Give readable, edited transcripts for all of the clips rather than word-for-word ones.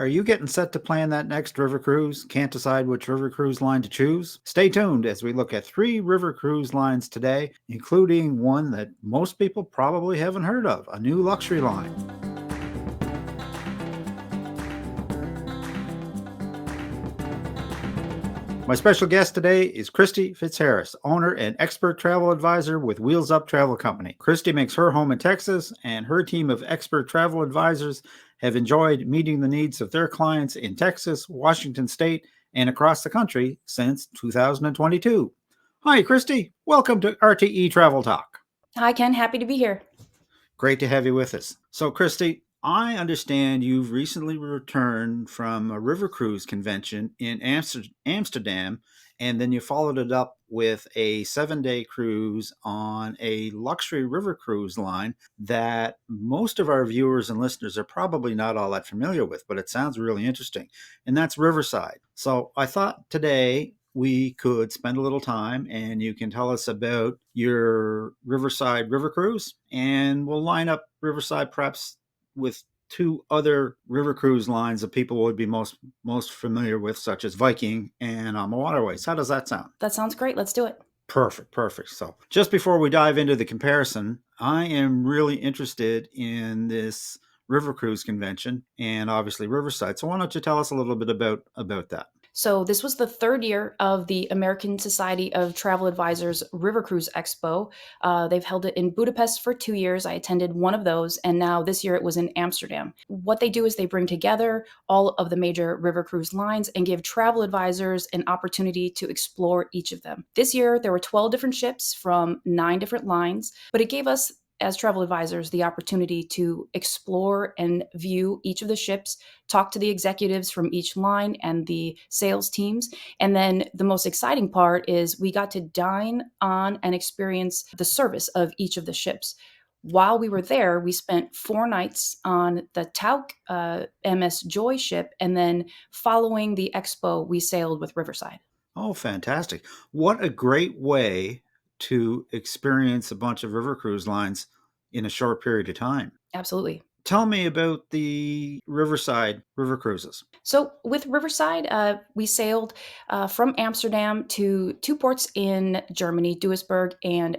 Are you getting set to plan that next river cruise? Can't decide which river cruise line to choose? Stay tuned as we look at 3 river cruise lines today, including one that most people probably haven't heard of, a new luxury line. My special guest today is Christy Fitzharris, owner and expert travel advisor with Wheels Up Travel Company. Christy makes her home in Texas, and her team of expert travel advisors have enjoyed meeting the needs of their clients in Texas, Washington State, and across the country since 2022. Hi, Christy. Welcome to RTE Travel Talk. Hi, Ken. Happy to be here. Great to have you with us. So, Christy, I understand you've recently returned from a river cruise convention in Amsterdam, and then you followed it up with a 7-day cruise on a luxury river cruise line that most of our viewers and listeners are probably not all that familiar with, but it sounds really interesting, and that's Riverside. So I thought today we could spend a little time and you can tell us about your Riverside River Cruise, and we'll line up Riverside perhaps with 2 other river cruise lines that people would be most familiar with, such as Viking and AmaWaterways. How does that sound? That sounds great. Let's do it. Perfect. So just before we dive into the comparison, I am really interested in this river cruise convention and obviously Riverside. So why don't you tell us a little bit about that? So this was the 3rd year of the American Society of Travel Advisors River Cruise Expo. They've held it in Budapest for 2 years. I attended one of those, and now this year it was in Amsterdam. What they do is they bring together all of the major river cruise lines and give travel advisors an opportunity to explore each of them. This year there were 12 different ships from 9 different lines, but it gave us as travel advisors the opportunity to explore and view each of the ships, talk to the executives from each line and the sales teams. And then the most exciting part is we got to dine on and experience the service of each of the ships. While we were there, we spent 4 nights on the Tauk MS Joy ship, and then following the expo, we sailed with Riverside. Oh, fantastic. What a great way to experience a bunch of river cruise lines in a short period of time. Absolutely. Tell me about the Riverside River Cruises. So with Riverside, we sailed from Amsterdam to 2 ports in Germany, Duisburg and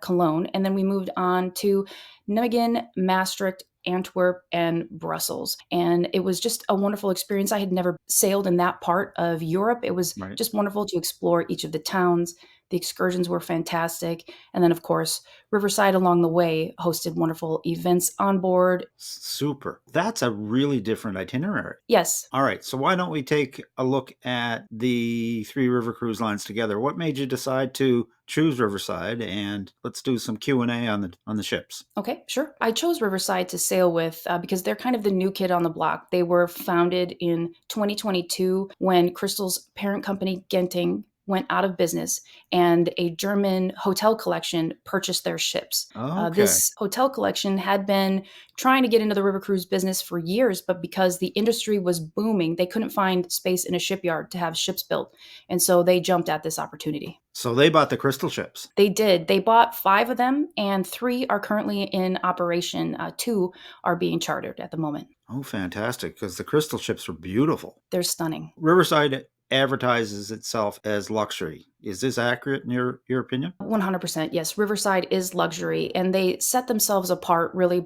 Cologne. And then we moved on to Nijmegen, Maastricht, Antwerp, and Brussels. And it was just a wonderful experience. I had never sailed in that part of Europe. It was just wonderful to explore each of the towns. The excursions were fantastic. And then, of course, Riverside along the way hosted wonderful events on board. Super. That's a really different itinerary. Yes. All right. So why don't we take a look at the 3 river cruise lines together? What made you decide to choose Riverside? And let's do some Q&A on the ships. Okay, sure. I chose Riverside to sail with because they're kind of the new kid on the block. They were founded in 2022 when Crystal's parent company, Genting, went out of business, and a German hotel collection purchased their ships. Okay. This hotel collection had been trying to get into the river cruise business for years, but because the industry was booming, they couldn't find space in a shipyard to have ships built. And so they jumped at this opportunity. So they bought the Crystal ships. They did. They bought 5 of them, and 3 are currently in operation. 2 are being chartered at the moment. Oh, fantastic, because the Crystal ships are beautiful. They're stunning. Riverside advertises itself as luxury. Is this accurate in your opinion? 100%. Yes. Riverside is luxury, and they set themselves apart really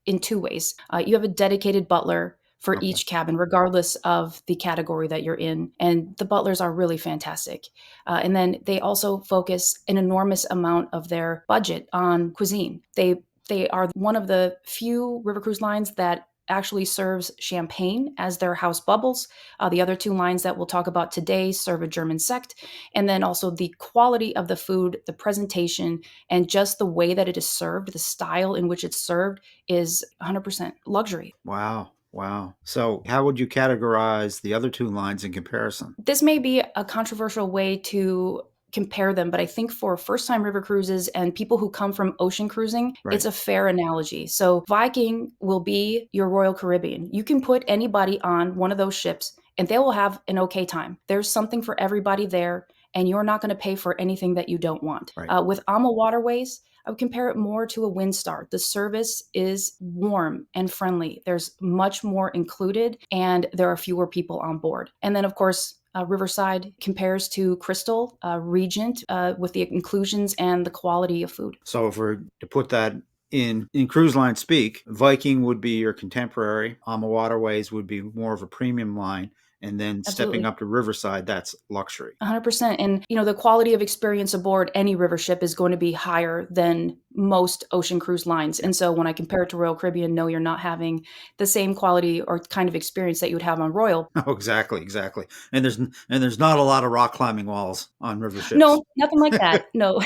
in 2 ways. You have a dedicated butler for each cabin, regardless of the category that you're in. And the butlers are really fantastic. And then they also focus an enormous amount of their budget on cuisine. They are one of the few river cruise lines that actually serves champagne as their house bubbles. The other 2 lines that we'll talk about today serve a German sect. And then also the quality of the food, the presentation, and just the way that it is served, the style in which it's served is 100% luxury. Wow. So how would you categorize the other 2 lines in comparison? This may be a controversial way to compare them, but I think for first-time river cruises and people who come from ocean cruising, it's a fair analogy. So Viking will be your Royal Caribbean. You can put anybody on one of those ships and they will have an okay time. There's something for everybody there, and you're not going to pay for anything that you don't want. With AmaWaterways, I would compare it more to a Windstar. The service is warm and friendly. There's much more included, and there are fewer people on board. And then, of course, Riverside compares to Crystal, Regent, with the inclusions and the quality of food. So if we're to put that in cruise line speak, Viking would be your contemporary, AmaWaterways would be more of a premium line, and then stepping Absolutely. up to Riverside, that's luxury. 100%. And, the quality of experience aboard any river ship is going to be higher than most ocean cruise lines. And so when I compare it to Royal Caribbean, no, you're not having the same quality or kind of experience that you would have on Royal. Oh, exactly. And there's not a lot of rock climbing walls on river ships. No, nothing like that. No.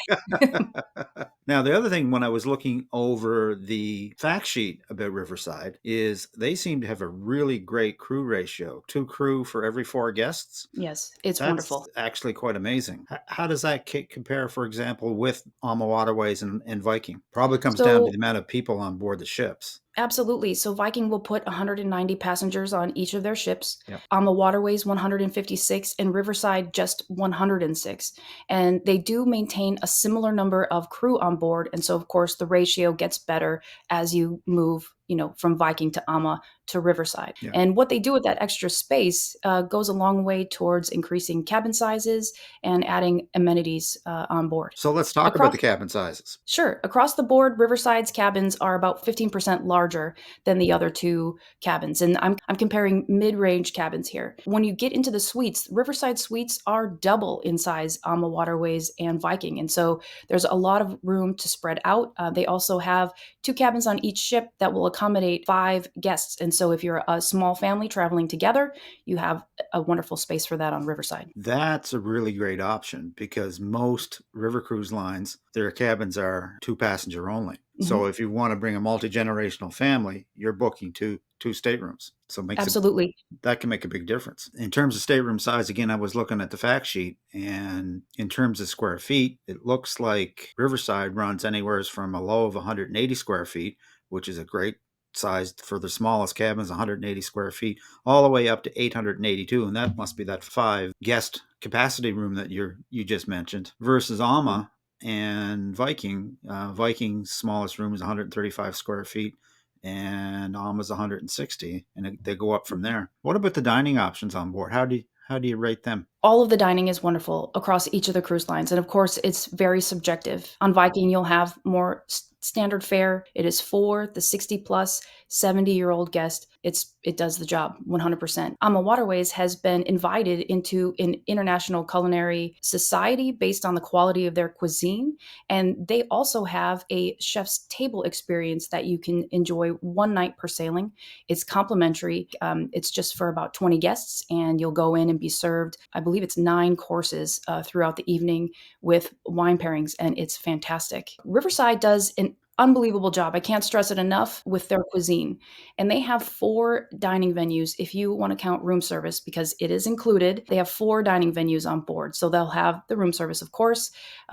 Now, the other thing when I was looking over the fact sheet about Riverside is they seem to have a really great crew ratio, 2 crew for every 4 guests. Yes, it's That's wonderful. actually quite amazing. How does that compare, for example, with AmaWaterways and Viking? Probably comes down to So the amount of people on board the ships. absolutely. So Viking will put 190 passengers on each of their ships. Yep. AmaWaterways 156 and Riverside just 106. And they do maintain a similar number of crew on board. And so, of course, the ratio gets better as you move, from Viking to Ama to Riverside. Yeah. And what they do with that extra space goes a long way towards increasing cabin sizes and adding amenities on board. So let's talk about the cabin sizes. Sure. Across the board, Riverside's cabins are about 15% larger than the other 2 cabins. And I'm comparing mid-range cabins here. When you get into the suites, Riverside suites are double in size AmaWaterways and Viking. And so there's a lot of room to spread out. They also have 2 cabins on each ship that will accommodate 5 guests. And so if you're a small family traveling together, you have a wonderful space for that on Riverside. That's a really great option because most river cruise lines, their cabins are 2 passenger only. Mm-hmm. So if you want to bring a multi-generational family, you're booking two staterooms. So absolutely. That can make a big difference. In terms of stateroom size, again, I was looking at the fact sheet, and in terms of square feet, it looks like Riverside runs anywhere from a low of 180 square feet, which is a great size for the smallest cabins, 180 square feet, all the way up to 882, and that must be that 5 guest capacity room that you just mentioned, versus Ama and Viking. Viking's smallest room is 135 square feet, and Ama's 160, and they go up from there. What about the dining options on board? How do you rate them? All of the dining is wonderful across each of the cruise lines. And of course, it's very subjective. On Viking, you'll have more standard fare. It is for the 60 plus 70-year-old guest. It does the job 100%. AmaWaterways has been invited into an international culinary society based on the quality of their cuisine. And they also have a chef's table experience that you can enjoy 1 night per sailing. It's complimentary. It's just for about 20 guests, and you'll go in and be served, I believe it's 9 courses throughout the evening with wine pairings, and it's fantastic. Riverside does an unbelievable job. I can't stress it enough with their cuisine. And they have 4 dining venues if you want to count room service, because it is included. They have 4 dining venues on board. So they'll have the room service, of course.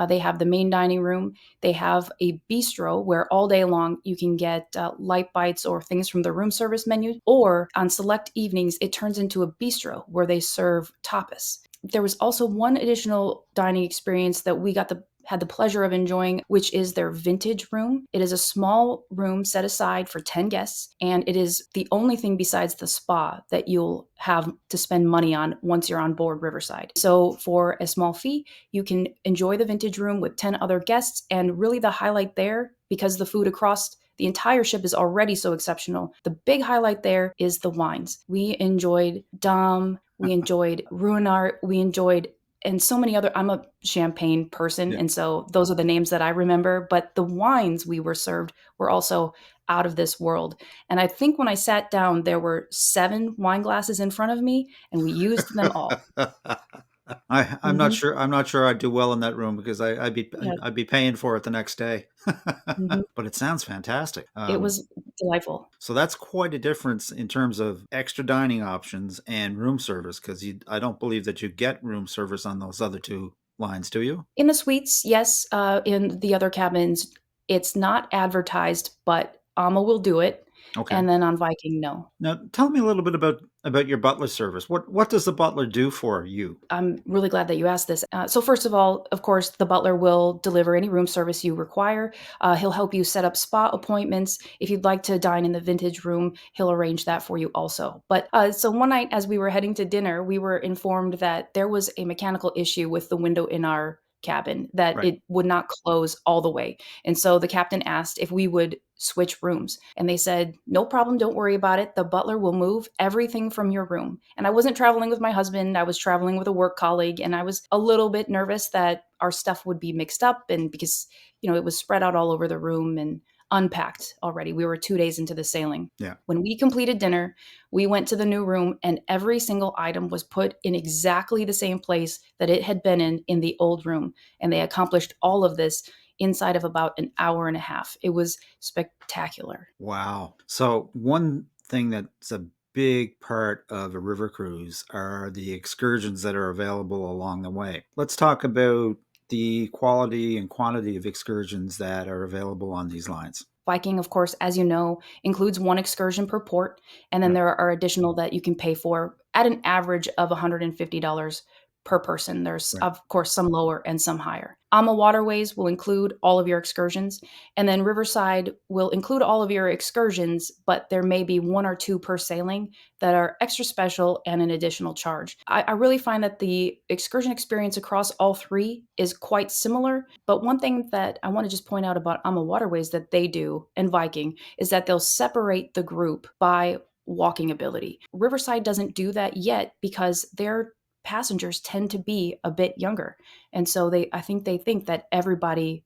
They have the main dining room. They have a bistro where all day long you can get light bites or things from the room service menu. Or on select evenings, it turns into a bistro where they serve tapas. There was also one additional dining experience that we had the pleasure of enjoying, which is their vintage room. It is a small room set aside for 10 guests, and it is the only thing besides the spa that you'll have to spend money on once you're on board Riverside. So for a small fee, you can enjoy the vintage room with 10 other guests, and really the highlight there, because the food across the entire ship is already so exceptional, the big highlight there is the wines. We enjoyed Dom, we enjoyed Ruinart, we enjoyed and so many other. I'm a champagne person, and so those are the names that I remember, but the wines we were served were also out of this world. And I think when I sat down, there were 7 wine glasses in front of me, and we used them all. I'm not sure. I'm not sure I'd do well in that room because I'd be paying for it the next day. But it sounds fantastic. It was delightful. So that's quite a difference in terms of extra dining options and room service, because I don't believe that you get room service on those other 2 lines, do you? In the suites, yes. In the other cabins, it's not advertised, but Ama will do it. Okay. And then on Viking, no. Now, tell me a little bit about your Butler service. What does the butler do for you? I'm really glad that you asked this. So, first of all, of course, the butler will deliver any room service you require. He'll help you set up spa appointments. If you'd like to dine in the vintage room, he'll arrange that for you also. But so one night, as we were heading to dinner, we were informed that there was a mechanical issue with the window in our cabin, that Right. it would not close all the way. And so the captain asked if we would switch rooms. And they said, no problem, don't worry about it. The butler will move everything from your room. And I wasn't traveling with my husband, I was traveling with a work colleague, and I was a little bit nervous that our stuff would be mixed up, and because, it was spread out all over the room and unpacked already. We were 2 days into the sailing. Yeah. When we completed dinner, we went to the new room, and every single item was put in exactly the same place that it had been in the old room. And they accomplished all of this inside of about an hour and a half. It was spectacular. Wow. So one thing that's a big part of a river cruise are the excursions that are available along the way. Let's talk about the quality and quantity of excursions that are available on these lines. Viking, of course, as you know, includes one excursion per port, and then Right. there are additional that you can pay for at an average of $150 per person. There's, Right. of course, some lower and some higher. AmaWaterways will include all of your excursions, and then Riverside will include all of your excursions, but there may be one or two per sailing that are extra special and an additional charge. I really find that the excursion experience across all three is quite similar, but one thing that I want to just point out about AmaWaterways that they do and Viking is that they'll separate the group by walking ability. Riverside doesn't do that yet because their passengers tend to be a bit younger. And so I think they think that everybody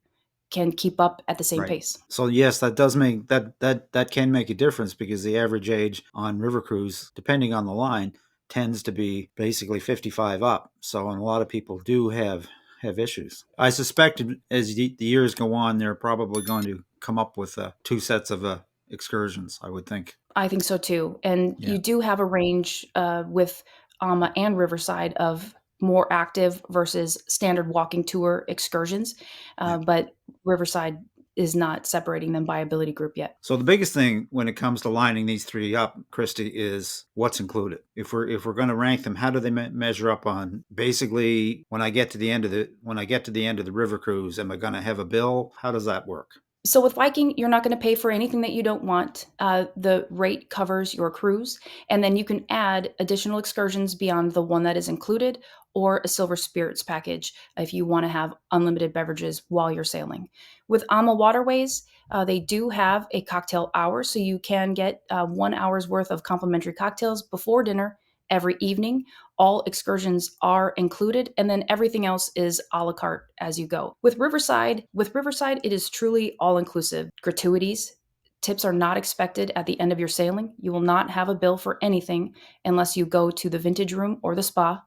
can keep up at the same Right. pace. So yes, that does make that can make a difference because the average age on river cruise, depending on the line, tends to be basically 55 up. So and a lot of people do have issues. I suspect as the years go on, they're probably going to come up with two sets of excursions. I would think. I think so too. And Yeah. you do have a range with Alma and Riverside of more active versus standard walking tour excursions. Yeah. But Riverside is not separating them by ability group yet. So the biggest thing when it comes to lining these three up, Christy, is what's included. If we're going to rank them, how do they measure up on basically when I get to the end of the river cruise? Am I going to have a bill? How does that work? So with Viking, you're not going to pay for anything that you don't want. The rate covers your cruise, and then you can add additional excursions beyond the one that is included, or a silver spirits package if you want to have unlimited beverages while you're sailing. With AmaWaterways, they do have a cocktail hour, so you can get 1 hour's worth of complimentary cocktails before dinner every evening. All excursions are included, and then everything else is a la carte as you go. With Riverside, it is truly all inclusive. Gratuities, tips are not expected at the end of your sailing. You will not have a bill for anything unless you go to the vintage room or the spa.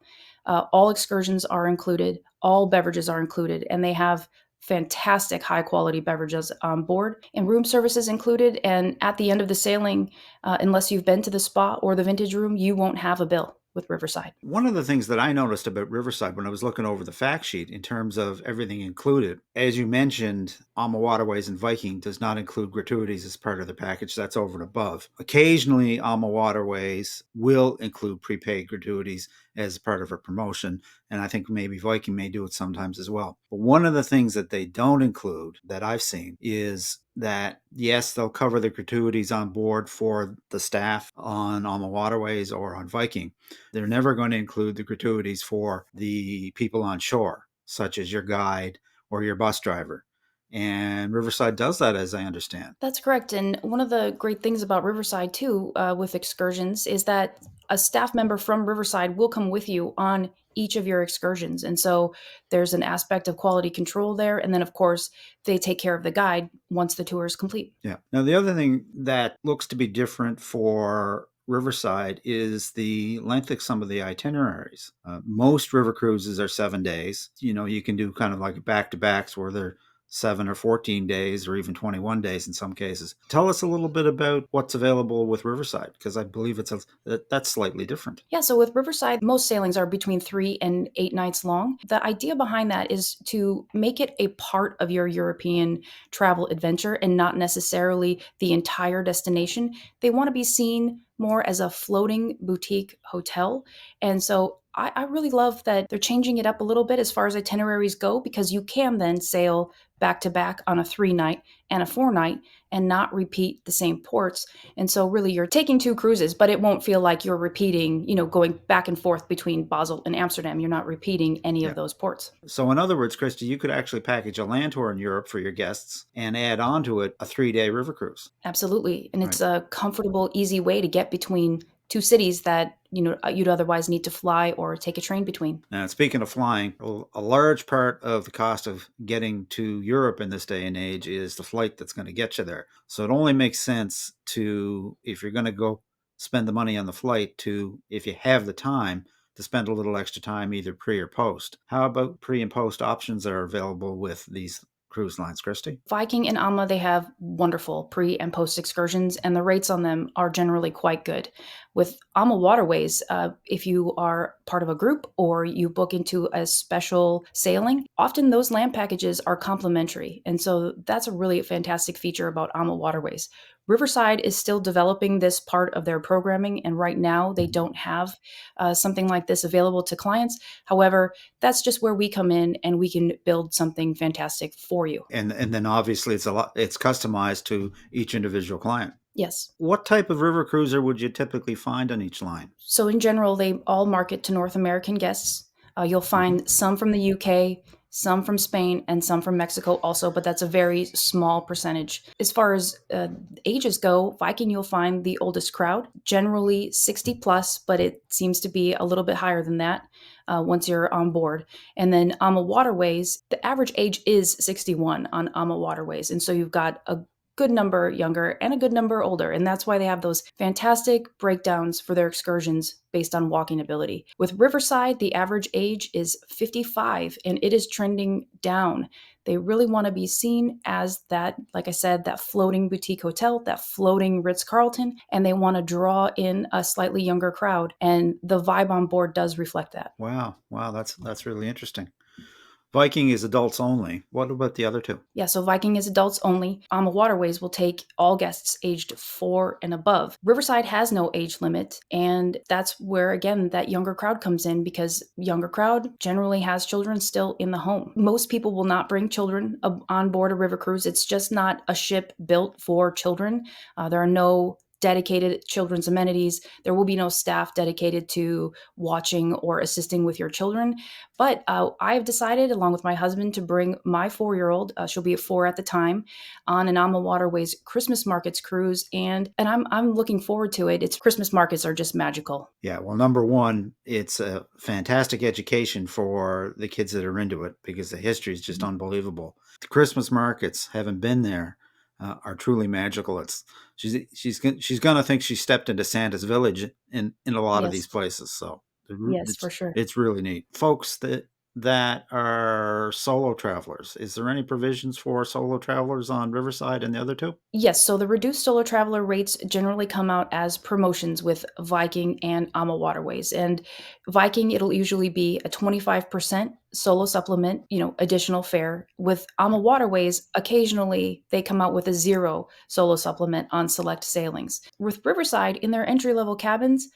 All excursions are included, all beverages are included, and they have fantastic high quality beverages on board, and room services included. And at the end of the sailing, unless you've been to the spa or the vintage room, you won't have a bill with Riverside. One of the things that I noticed about Riverside when I was looking over the fact sheet in terms of everything included, as you mentioned, AmaWaterways and Viking does not include gratuities as part of the package. That's over and above. Occasionally, AmaWaterways will include prepaid gratuities as part of a promotion, and I think maybe Viking may do it sometimes as well. But one of the things that they don't include that I've seen is that yes, they'll cover the gratuities on board for the staff on AmaWaterways or on Viking. They're never going to include the gratuities for the people on shore, such as your guide or your bus driver. And Riverside does that, as I understand. That's correct. And one of the great things about Riverside, too, with excursions, is that a staff member from Riverside will come with you on each of your excursions. And so there's an aspect of quality control there. And then, of course, they take care of the guide once the tour is complete. Yeah. Now, the other thing that looks to be different for Riverside is the length of some of the itineraries. Most river cruises are 7 days. You can do kind of like back to backs where they're 7 or 14 days or even 21 days in some cases. Tell us a little bit about what's available with Riverside, because I believe that's slightly different. Yeah, so with Riverside, most sailings are between 3 and 8 nights long. The idea behind that is to make it a part of your European travel adventure and not necessarily the entire destination. They want to be seen more as a floating boutique hotel. And so I really love that they're changing it up a little bit as far as itineraries go, because you can then sail back to back on a 3 night and a 4 night and not repeat the same ports. And so really you're taking 2 cruises, but it won't feel like you're repeating, going back and forth between Basel and Amsterdam. You're not repeating any Yeah. of those ports. So, in other words, Christy, you could actually package a land tour in Europe for your guests and add on to it a 3-day river cruise. Absolutely. And Right. it's a comfortable, easy way to get between two cities that, you'd otherwise need to fly or take a train between. Now, speaking of flying, a large part of the cost of getting to Europe in this day and age is the flight that's going to get you there. So it only makes sense to, if you're going to go spend the money on the flight, to, if you have the time, to spend a little extra time either pre or post. How about pre and post options that are available with these cruise lines, Christy? Viking and Ama, they have wonderful pre and post excursions, and the rates on them are generally quite good. With AmaWaterways, if you are part of a group or you book into a special sailing, often those land packages are complimentary. And so that's a really fantastic feature about AmaWaterways. Riverside is still developing this part of their programming, and right now they don't have something like this available to clients. However, that's just where we come in and we can build something fantastic for you. And then obviously it's customized to each individual client. Yes. What type of river cruiser would you typically find on each line? So in general, they all market to North American guests. You'll find some from the UK, some from Spain, and some from Mexico also, but that's a very small percentage. As far as ages go, Viking, you'll find the oldest crowd, generally 60 plus, but it seems to be a little bit higher than that once you're on board. And then AmaWaterways, the average age is 61 on AmaWaterways. And so you've got a good number younger and a good number older. And that's why they have those fantastic breakdowns for their excursions based on walking ability. With Riverside, the average age is 55 and it is trending down. They really want to be seen as that, like I said, that floating boutique hotel, that floating Ritz-Carlton, and they want to draw in a slightly younger crowd. And the vibe on board does reflect that. Wow, that's really interesting. Viking is adults only. What about the other two? Yeah, so Viking is adults only. AmaWaterways will take all guests aged 4 and above. Riverside has no age limit, and that's where, again, that younger crowd comes in, because younger crowd generally has children still in the home. Most people will not bring children on board a river cruise. It's just not a ship built for children. There are no dedicated children's amenities. There will be no staff dedicated to watching or assisting with your children. But I've decided, along with my husband, to bring my 4-year-old, she'll be at 4 at the time, on an AmaWaterways Christmas markets cruise, and I'm looking forward to it. Its Christmas markets are just magical. Yeah, well, number one, it's a fantastic education for the kids that are into it, because the history is just unbelievable. The Christmas markets, haven't been there, are truly magical. She's going to think she stepped into Santa's village in a lot of these Yes. places. So Yes, for sure. it's really neat. Folks that are solo travelers, is there any provisions for solo travelers on Riverside and the other two? Yes, so the reduced solo traveler rates generally come out as promotions with Viking and AmaWaterways. And Viking, it'll usually be a 25% solo supplement, additional fare. With AmaWaterways, occasionally they come out with a 0 solo supplement on select sailings. With Riverside, in their entry level cabins,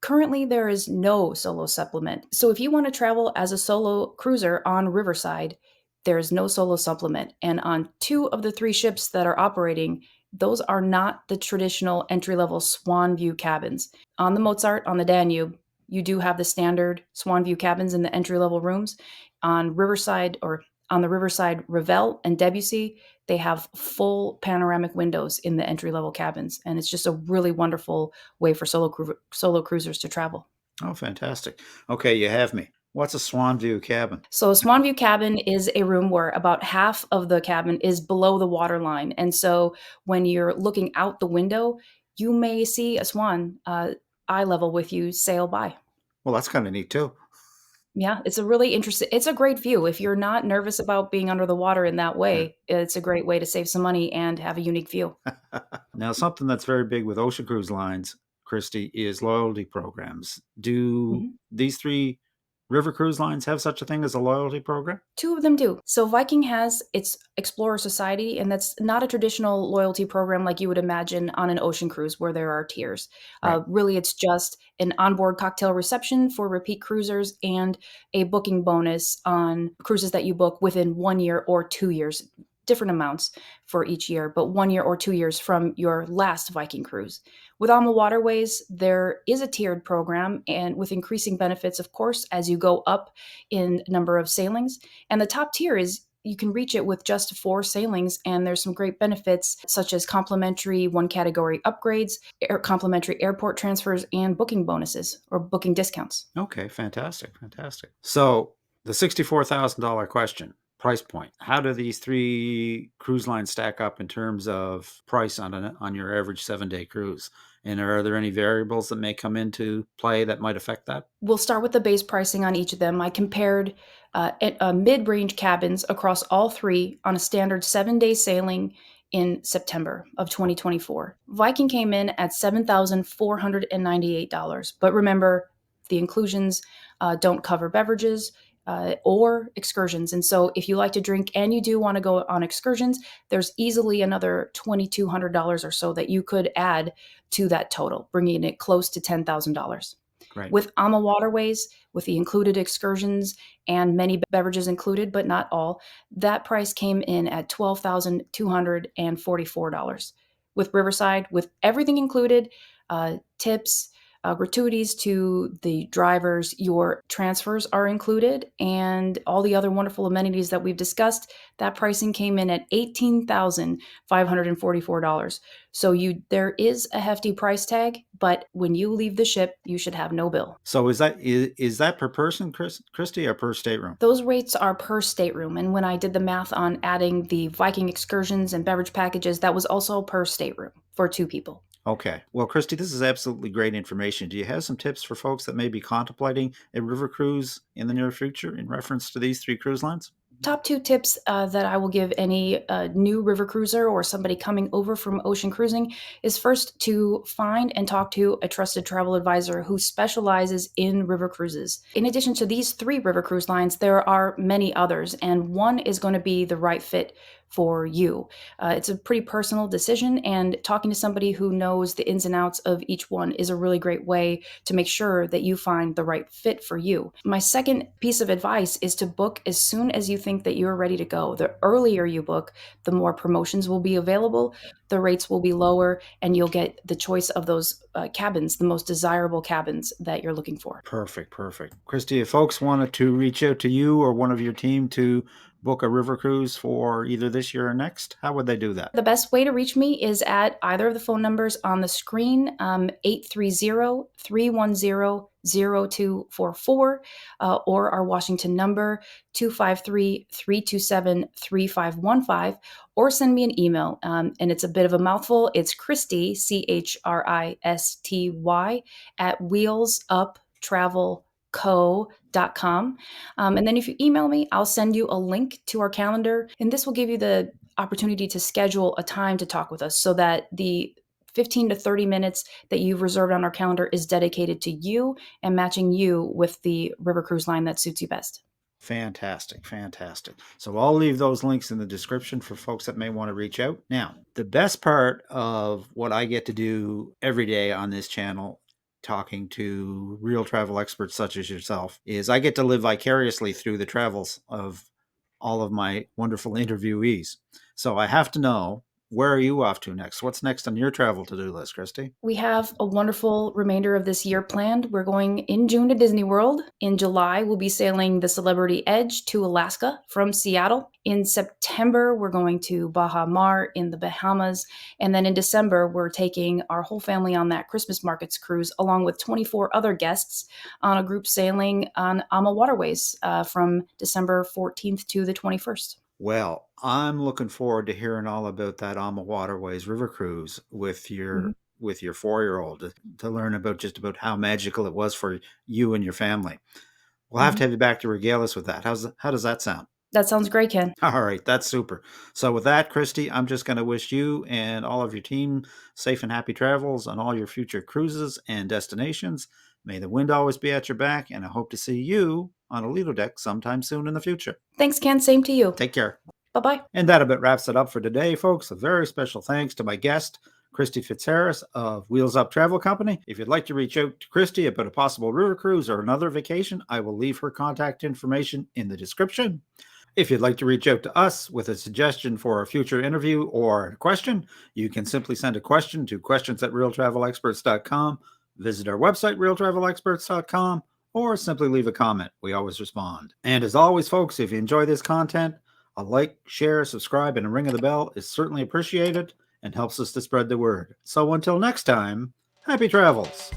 currently there is no solo supplement. So if you want to travel as a solo cruiser on Riverside, there is no solo supplement. And on 2 of the 3 ships that are operating, those are not the traditional entry level Swan View cabins. On the Mozart, on the Danube, you do have the standard Swan View cabins in the entry level rooms. On Riverside, or on the Riverside Revel and Debussy, they have full panoramic windows in the entry level cabins. And it's just a really wonderful way for solo cruisers to travel. Oh, fantastic. Okay, you have me. What's a Swan View cabin? So a Swan View cabin is a room where about half of the cabin is below the water line. And so when you're looking out the window, you may see a swan eye level with you sail by. Well, that's kind of neat too. Yeah, it's a really interesting it's a great view. If you're not nervous about being under the water in that Yeah. way, it's a great way to save some money and have a unique view. Now, something that's very big with ocean cruise lines, Christy, is loyalty programs. Do Mhm. these three river cruise lines have such a thing as a loyalty program? Two of them do. So Viking has its Explorer Society, and that's not a traditional loyalty program like you would imagine on an ocean cruise where there are tiers. Right. Really, it's just an onboard cocktail reception for repeat cruisers and a booking bonus on cruises that you book within 1 year or 2 years. Different amounts for each year, but 1 year or 2 years from your last Viking cruise. With AmaWaterways, there is a tiered program, and with increasing benefits, of course, as you go up in number of sailings. And the top tier is you can reach it with just 4 sailings, and there's some great benefits such as complimentary one category upgrades, complimentary airport transfers, and booking bonuses or booking discounts. Okay, fantastic, fantastic. So the $64,000 question, price point. How do these three cruise lines stack up in terms of price on your average 7-day cruise? And are there any variables that may come into play that might affect that? We'll start with the base pricing on each of them. I compared mid range cabins across all three on a standard 7-day sailing in September of 2024. Viking came in at $7,498. But remember, the inclusions don't cover beverages or excursions. And so, if you like to drink and you do want to go on excursions, there's easily another $2,200 or so that you could add to that total, bringing it close to $10,000. Great. With AmaWaterways, with the included excursions and many beverages included, but not all, that price came in at $12,244. With Riverside, with everything included, tips, gratuities to the drivers, your transfers are included, and all the other wonderful amenities that we've discussed, that pricing came in at $18,544. So there is a hefty price tag, but when you leave the ship, you should have no bill. So is that per person, Christy, or per stateroom? Those rates are per stateroom, and when I did the math on adding the Viking excursions and beverage packages, that was also per stateroom for 2 people. Okay. Well, Christy, this is absolutely great information. Do you have some tips for folks that may be contemplating a river cruise in the near future in reference to these three cruise lines? Top 2 tips that I will give any new river cruiser or somebody coming over from ocean cruising is first to find and talk to a trusted travel advisor who specializes in river cruises. In addition to these 3 river cruise lines, there are many others, and one is going to be the right fit for you. It's a pretty personal decision, and talking to somebody who knows the ins and outs of each one is a really great way to make sure that you find the right fit for you. My second piece of advice is to book as soon as you think that you're ready to go. The earlier you book, the more promotions will be available, the rates will be lower, and you'll get the choice of those cabins, the most desirable cabins that you're looking for. Perfect, perfect. Christy, if folks wanted to reach out to you or one of your team to book a river cruise for either this year or next, how would they do that? The best way to reach me is at either of the phone numbers on the screen, 830-310-0244, or our Washington number, 253-327-3515, or send me an email. And it's a bit of a mouthful. It's Christy, Christy, at wheelsuptravelco.com. And then if you email me, I'll send you a link to our calendar, and this will give you the opportunity to schedule a time to talk with us so that the 15 to 30 minutes that you've reserved on our calendar is dedicated to you and matching you with the river cruise line that suits you best. Fantastic, fantastic. So I'll leave those links in the description for folks that may want to reach out. Now, the best part of what I get to do every day on this channel, talking to real travel experts such as yourself, is I get to live vicariously through the travels of all of my wonderful interviewees. So I have to know, where are you off to next? What's next on your travel to-do list, Christy? We have a wonderful remainder of this year planned. We're going in June to Disney World. In July, we'll be sailing the Celebrity Edge to Alaska from Seattle. In September, we're going to Baja Mar in the Bahamas. And then in December, we're taking our whole family on that Christmas markets cruise, along with 24 other guests on a group sailing on AmaWaterways from December 14th to the 21st. Well, I'm looking forward to hearing all about that AmaWaterways River Cruise with Mhm. your 4-year-old to learn about just about how magical it was for you and your family. We'll have to have you back to regale us with that. How does that sound? That sounds great, Ken. All right, that's super. So with that, Christy, I'm just going to wish you and all of your team safe and happy travels on all your future cruises and destinations. May the wind always be at your back, and I hope to see you on a Lido deck sometime soon in the future. Thanks, Ken. Same to you. Take care. Bye-bye. And that about wraps it up for today, folks. A very special thanks to my guest, Christy Fitzharris of Wheels Up Travel Company. If you'd like to reach out to Christy about a possible river cruise or another vacation, I will leave her contact information in the description. If you'd like to reach out to us with a suggestion for a future interview or a question, you can simply send a question to questions@realtravelexperts.com, visit our website, realtravelexperts.com, or simply leave a comment. We always respond. And as always, folks, if you enjoy this content, a like, share, subscribe, and a ring of the bell is certainly appreciated and helps us to spread the word. So until next time, happy travels.